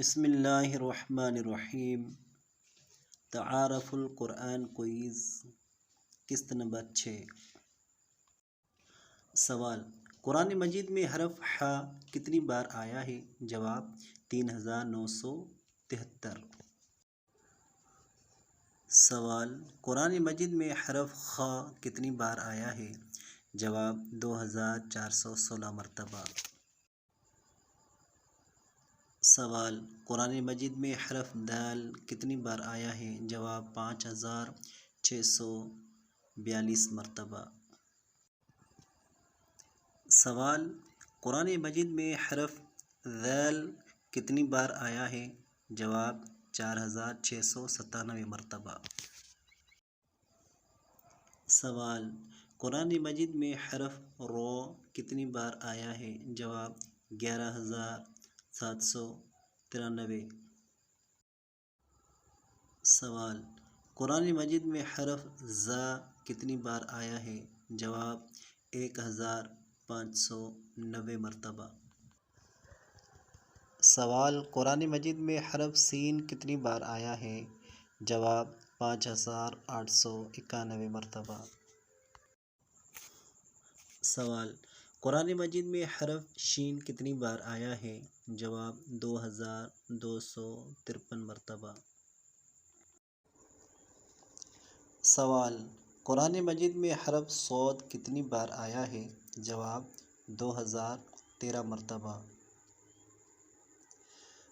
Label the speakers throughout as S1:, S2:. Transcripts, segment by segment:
S1: بسم اللہ الرحمن الرحیم۔ تعارف القرآن کوئز، قسط نمبر 6۔ سوال: قرآن مجید میں حرف ح کتنی بار آیا ہے؟ جواب: 3973۔ سوال: قرآن مجید میں حرف خ کتنی بار آیا ہے؟ جواب: 2416 مرتبہ۔ سوال: قرآن مجید میں حرف دال کتنی بار آیا ہے؟ جواب: 5642 مرتبہ۔ سوال: قرآن مجید میں حرف ذال کتنی بار آیا ہے؟ جواب: 4697 مرتبہ۔ سوال: قرآن مجید میں حرف رو کتنی بار آیا ہے؟ جواب: 11793۔ سوال: قرآن مجید میں حرف زا کتنی بار آیا ہے؟ جواب: 1590 مرتبہ۔ سوال: قرآن مجید میں حرف سین کتنی بار آیا ہے؟ جواب: 5891 مرتبہ۔ سوال: قرآن مجید میں حرف شین کتنی بار آیا ہے؟ جواب: 2253 مرتبہ۔ سوال: قرآن مجید میں حرف صاد کتنی بار آیا ہے؟ جواب: 2013 مرتبہ۔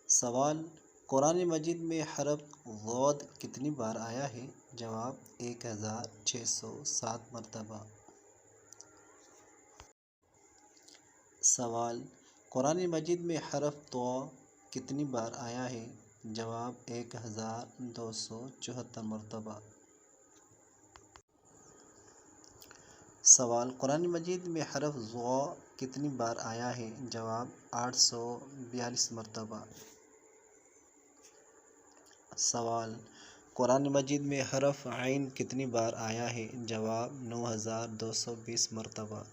S1: سوال: قرآن مجید میں حرف ضاد کتنی بار آیا ہے؟ جواب: 1607 مرتبہ۔ سوال: قرآن مجید میں حرف طا کتنی بار آیا ہے؟ جواب: 1274 مرتبہ۔ سوال: قرآن مجید میں حرف ظا کتنی بار آیا ہے؟ جواب: 842 مرتبہ۔ سوال: قرآن مجید میں حرف عین کتنی بار آیا ہے؟ جواب: 9220 مرتبہ۔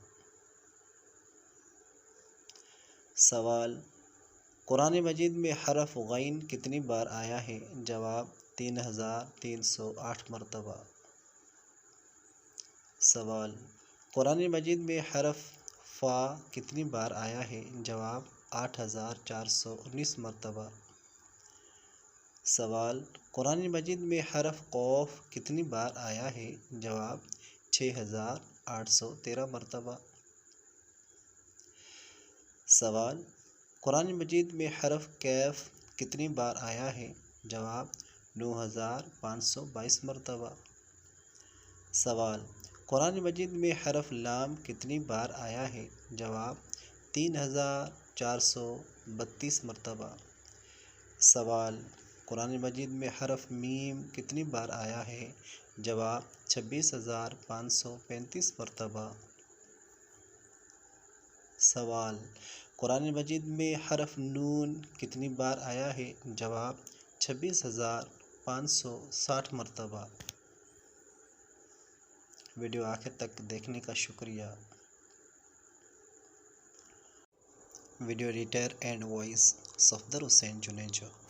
S1: سوال: قرآن مجید میں حرف غین کتنی بار آیا ہے؟ جواب: 3308 مرتبہ۔ سوال: قرآن مجید میں حرف فا کتنی بار آیا ہے؟ جواب: 8419 مرتبہ۔ سوال: قرآن مجید میں حرف قاف کتنی بار آیا ہے؟ جواب: 6813 مرتبہ۔ سوال: قرآن مجید میں حرف کیف کتنی بار آیا ہے؟ جواب: 9522 مرتبہ۔ سوال: قرآن مجید میں حرف لام کتنی بار آیا ہے؟ جواب: 3432 مرتبہ۔ سوال: قرآن مجید میں حرف میم کتنی بار آیا ہے؟ جواب: 26535 مرتبہ۔ سوال: قرآن مجید میں حرف نون کتنی بار آیا ہے؟ جواب: 26560 مرتبہ۔ ویڈیو آخر تک دیکھنے کا شکریہ۔ Video editor and voice Safdar Hussain Junejo.